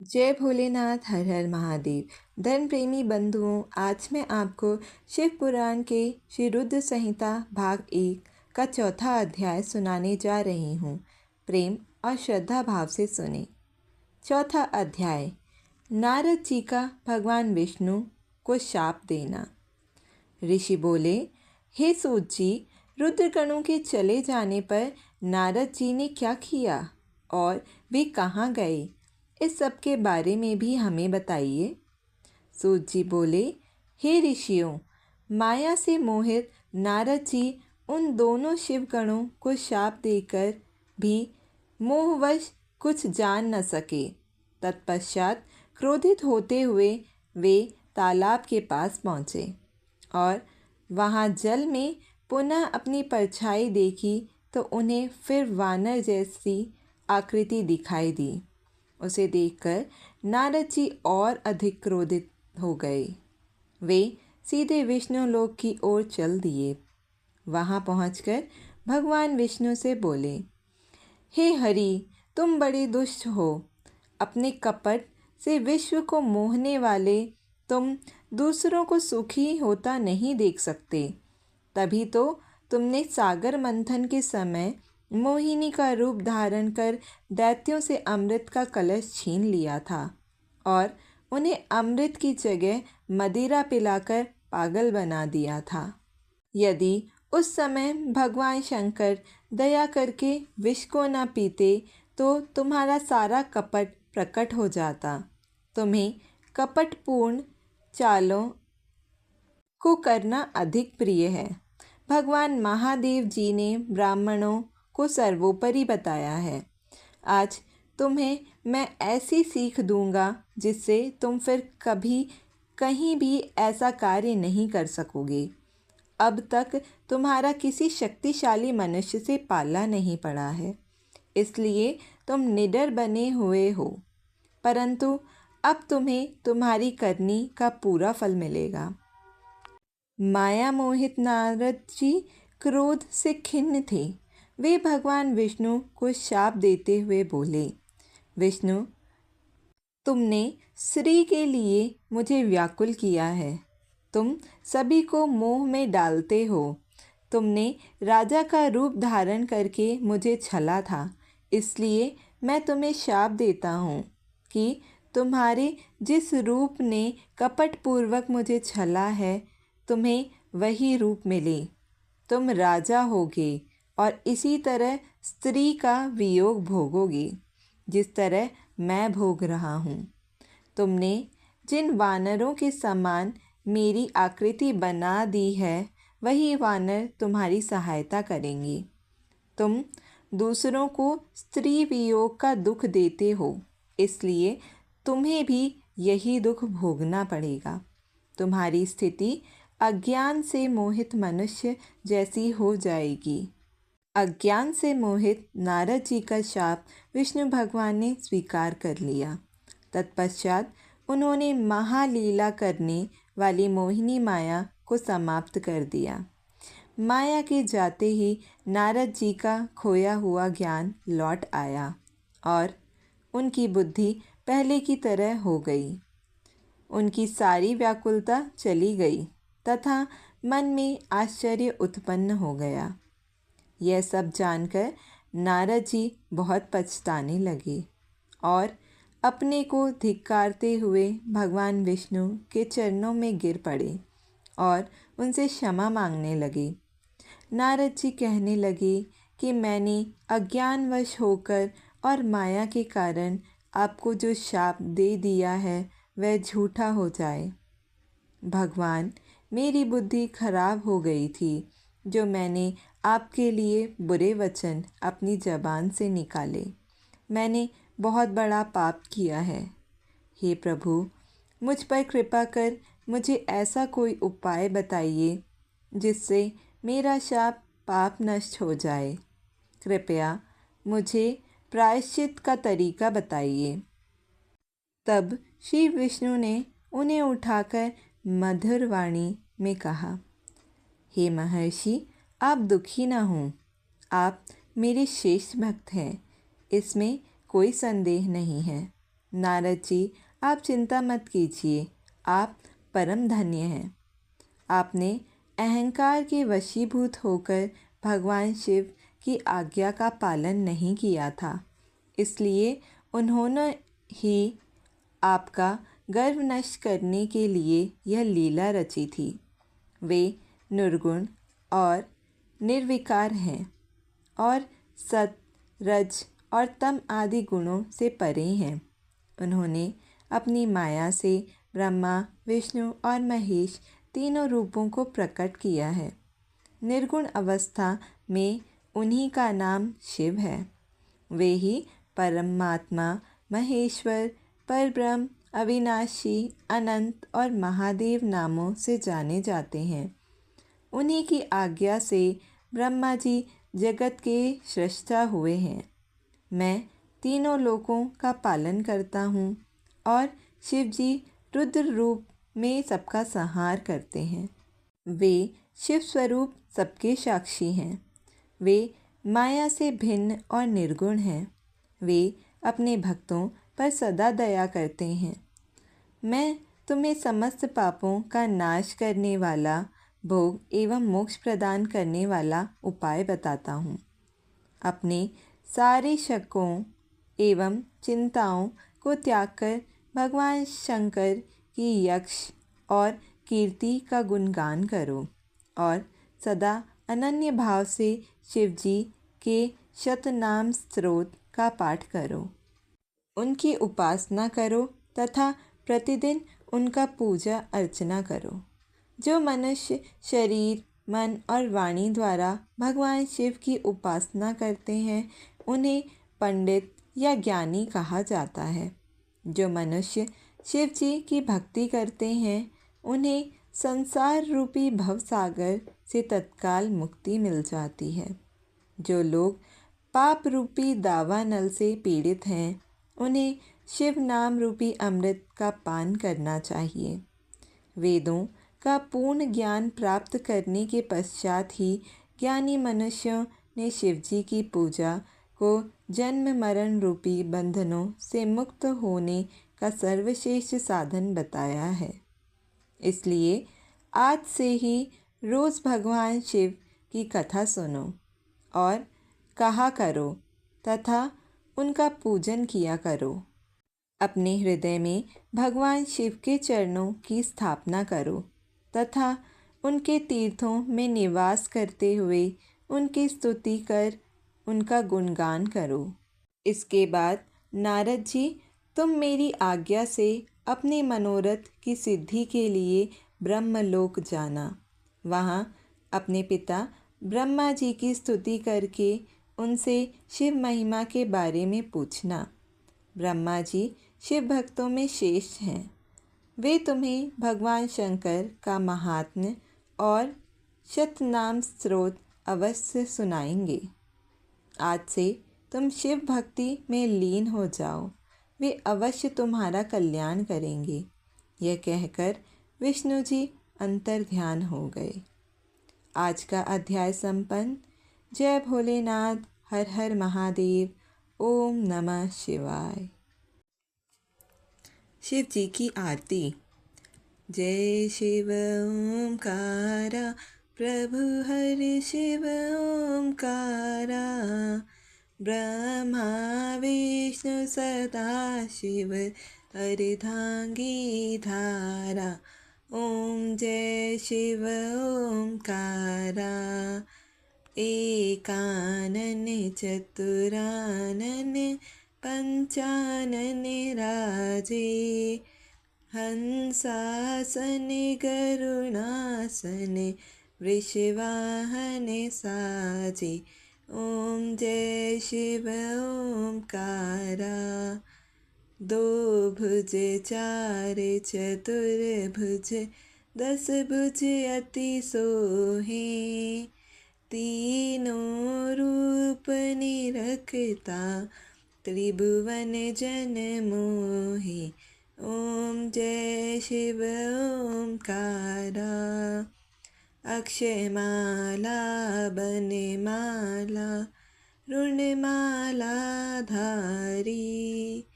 जय भोलेनाथ, हर हर महादेव। धर्म प्रेमी बंधुओं, आज मैं आपको शिव पुराण के श्री रुद्र संहिता भाग 1 का चौथा अध्याय सुनाने जा रही हूँ। प्रेम और श्रद्धा भाव से सुने। चौथा अध्याय, नारद जी का भगवान विष्णु को शाप देना। ऋषि बोले, हे सूत जी, रुद्रगणों के चले जाने पर नारद जी ने क्या किया और वे कहाँ गए, इस सब के बारे में भी हमें बताइए। सूत जी बोले, हे ऋषियों, माया से मोहित नारद जी उन दोनों शिवगणों को शाप देकर भी मोहवश कुछ जान न सके। तत्पश्चात क्रोधित होते हुए वे तालाब के पास पहुँचे और वहाँ जल में पुनः अपनी परछाई देखी तो उन्हें फिर वानर जैसी आकृति दिखाई दी। उसे देखकर नारद जी और अधिक क्रोधित हो गए। वे सीधे विष्णु लोक की ओर चल दिए। वहाँ पहुंचकर भगवान विष्णु से बोले, हे हरि, तुम बड़े दुष्ट हो। अपने कपट से विश्व को मोहने वाले तुम दूसरों को सुखी होता नहीं देख सकते। तभी तो तुमने सागर मंथन के समय मोहिनी का रूप धारण कर दैत्यों से अमृत का कलश छीन लिया था और उन्हें अमृत की जगह मदिरा पिलाकर पागल बना दिया था। यदि उस समय भगवान शंकर दया करके विष को न पीते तो तुम्हारा सारा कपट प्रकट हो जाता। तुम्हें कपटपूर्ण चालों को करना अधिक प्रिय है। भगवान महादेव जी ने ब्राह्मणों को सर्वोपरि बताया है। आज तुम्हें मैं ऐसी सीख दूंगा जिससे तुम फिर कभी कहीं भी ऐसा कार्य नहीं कर सकोगे। अब तक तुम्हारा किसी शक्तिशाली मनुष्य से पाला नहीं पड़ा है, इसलिए तुम निडर बने हुए हो, परंतु अब तुम्हें तुम्हारी करनी का पूरा फल मिलेगा। माया मोहित नारद जी क्रोध से खिन्न थे। वे भगवान विष्णु को शाप देते हुए बोले, विष्णु, तुमने श्री के लिए मुझे व्याकुल किया है। तुम सभी को मोह में डालते हो। तुमने राजा का रूप धारण करके मुझे छला था, इसलिए मैं तुम्हें शाप देता हूँ कि तुम्हारे जिस रूप ने कपटपूर्वक मुझे छला है, तुम्हें वही रूप मिले। तुम राजा होगे और इसी तरह स्त्री का वियोग भोगोगे, जिस तरह मैं भोग रहा हूँ। तुमने जिन वानरों के समान मेरी आकृति बना दी है, वही वानर तुम्हारी सहायता करेंगे। तुम दूसरों को स्त्री वियोग का दुख देते हो, इसलिए तुम्हें भी यही दुख भोगना पड़ेगा। तुम्हारी स्थिति अज्ञान से मोहित मनुष्य जैसी हो जाएगी। अज्ञान से मोहित नारद जी का शाप विष्णु भगवान ने स्वीकार कर लिया। तत्पश्चात उन्होंने महालीला करने वाली मोहिनी माया को समाप्त कर दिया। माया के जाते ही नारद जी का खोया हुआ ज्ञान लौट आया और उनकी बुद्धि पहले की तरह हो गई। उनकी सारी व्याकुलता चली गई तथा मन में आश्चर्य उत्पन्न हो गया। यह सब जानकर नारद जी बहुत पछताने लगे और अपने को धिक्कारते हुए भगवान विष्णु के चरणों में गिर पड़े और उनसे क्षमा मांगने लगे। नारद जी कहने लगे कि मैंने अज्ञानवश होकर और माया के कारण आपको जो शाप दे दिया है वह झूठा हो जाए। भगवान, मेरी बुद्धि खराब हो गई थी जो मैंने आपके लिए बुरे वचन अपनी ज़बान से निकाले। मैंने बहुत बड़ा पाप किया है। हे प्रभु, मुझ पर कृपा कर मुझे ऐसा कोई उपाय बताइए जिससे मेरा शाप पाप नष्ट हो जाए। कृपया मुझे प्रायश्चित का तरीका बताइए। तब श्री विष्णु ने उन्हें उठाकर मधुर वाणी में कहा, हे महर्षि, आप दुखी न हों। आप मेरे श्रेष्ठ भक्त हैं, इसमें कोई संदेह नहीं है। नारद जी, आप चिंता मत कीजिए, आप परम धन्य हैं। आपने अहंकार के वशीभूत होकर भगवान शिव की आज्ञा का पालन नहीं किया था, इसलिए उन्होंने ही आपका गर्व नष्ट करने के लिए यह लीला रची थी। वे निर्गुण और निर्विकार हैं और सत, रज और तम आदि गुणों से परे हैं। उन्होंने अपनी माया से ब्रह्मा, विष्णु और महेश तीनों रूपों को प्रकट किया है। निर्गुण अवस्था में उन्हीं का नाम शिव है। वे ही परमात्मा, महेश्वर, परब्रह्म, अविनाशी, अनंत और महादेव नामों से जाने जाते हैं। उन्हीं की आज्ञा से ब्रह्मा जी जगत के सृष्टा हुए हैं। मैं तीनों लोकों का पालन करता हूँ और शिव जी रुद्र रूप में सबका संहार करते हैं। वे शिव स्वरूप सबके साक्षी हैं। वे माया से भिन्न और निर्गुण हैं। वे अपने भक्तों पर सदा दया करते हैं। मैं तुम्हें समस्त पापों का नाश करने वाला, भोग एवं मोक्ष प्रदान करने वाला उपाय बताता हूँ। अपने सारे शकों एवं चिंताओं को त्याग कर भगवान शंकर की यक्ष और कीर्ति का गुणगान करो और सदा अनन्य भाव से शिव जी के शतनाम स्तोत्र का पाठ करो। उनकी उपासना करो तथा प्रतिदिन उनका पूजा अर्चना करो। जो मनुष्य शरीर, मन और वाणी द्वारा भगवान शिव की उपासना करते हैं, उन्हें पंडित या ज्ञानी कहा जाता है। जो मनुष्य शिव जी की भक्ति करते हैं, उन्हें संसार रूपी भवसागर से तत्काल मुक्ति मिल जाती है। जो लोग पाप रूपी दावानल से पीड़ित हैं, उन्हें शिव नाम रूपी अमृत का पान करना चाहिए। वेदों का पूर्ण ज्ञान प्राप्त करने के पश्चात ही ज्ञानी मनुष्यों ने शिव जी की पूजा को जन्म मरण रूपी बंधनों से मुक्त होने का सर्वश्रेष्ठ साधन बताया है। इसलिए आज से ही रोज़ भगवान शिव की कथा सुनो और कहा करो तथा उनका पूजन किया करो। अपने हृदय में भगवान शिव के चरणों की स्थापना करो तथा उनके तीर्थों में निवास करते हुए उनकी स्तुति कर उनका गुणगान करो। इसके बाद नारद जी, तुम मेरी आज्ञा से अपने मनोरथ की सिद्धि के लिए ब्रह्मलोक जाना। वहाँ अपने पिता ब्रह्मा जी की स्तुति करके उनसे शिव महिमा के बारे में पूछना। ब्रह्मा जी शिव भक्तों में श्रेष्ठ हैं। वे तुम्हें भगवान शंकर का महात्म्य और शतनाम स्तोत्र अवश्य सुनाएंगे। आज से तुम शिव भक्ति में लीन हो जाओ, वे अवश्य तुम्हारा कल्याण करेंगे। यह कहकर विष्णु जी अंतर ध्यान हो गए। आज का अध्याय संपन्न। जय भोलेनाथ, हर हर महादेव, ओम नमः शिवाय। शिव जी की आरती। जय शिव ओमकारा, प्रभु हरि शिव ओमकारा, ब्रह्मा विष्णु सदा शिव अर्धांगी धारा। ओम जय शिव ओमकारा, एकानन चतुरानन पंचानन राजे, हंसासन गरुणासन वृषवाहन साजे। ओम जय शिव ओमकारा, दो भुज चार चतुर्भुज, 10 भुज अति सोहे, तीनों रूप निरखता त्रिभुवन जन मोहे। ओम जय शिव ओमकारा, अक्षयमाला बनमाला ऋणमाला धारी,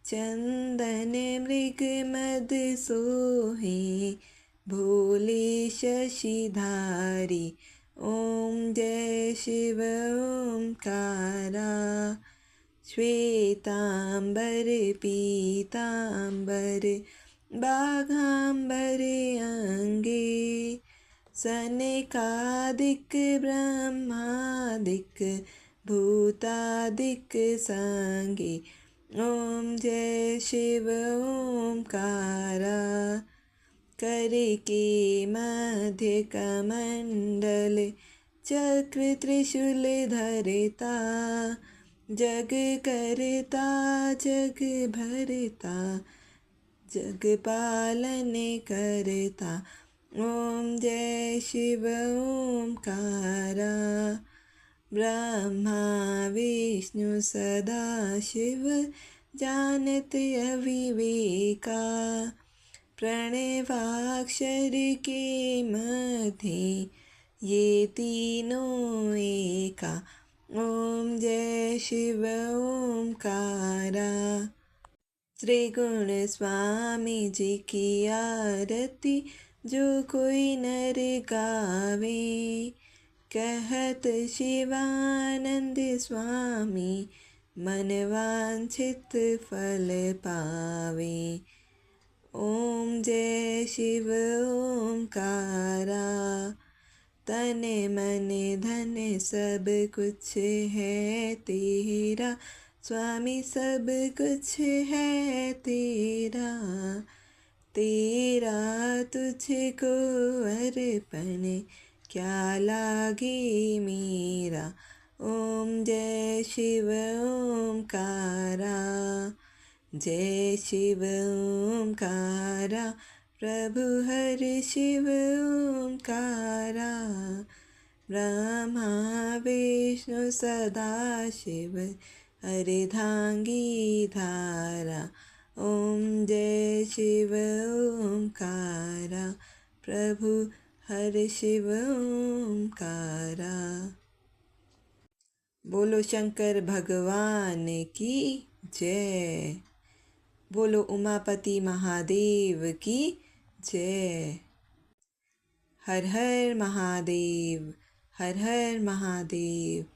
चंदन मृग मद सोहे भोले शशिधारी। ओम जय शिव ओंकारा। श्वेतांबर पीतांबर बाघांबर अंगे सनकादिक ब्रह्मादिक भूतादिक संगे। ओम जय शिव ओंकारा। कर के मध्य कमंडल चक्र त्रिशूल धरता जग करता जग भरता जग पालन करता। ओम जय शिव ओंकारा। ब्रह्मा विष्णु सदा शिव जानत अविवेका प्रणवाक्षर के मध्य ये तीनों एका। ओम जय शिव ओंकारा। श्री गुण स्वामी जी की आरती जो कोई नर गावे कहत शिवानंद स्वामी मन वांछित फल पावे। ओम जय शिव ओंकारा। तन मन धन सब कुछ है तेरा स्वामी सब कुछ है तेरा। तेरा तुझको अर्पण क्या लागे मेरा। ओम जय शिव ओंकारा। जय शिव ओंकारा। प्रभु हर शिव ओंकारा। ब्रह्मा विष्णु सदा शिव अर्धांगी धारा। ओम जय शिव ओंकारा। प्रभु हर शिव ओंकारा। बोलो शंकर भगवान की जय। बोलो उमापति महादेव की जय। हर हर महादेव। हर हर महादेव।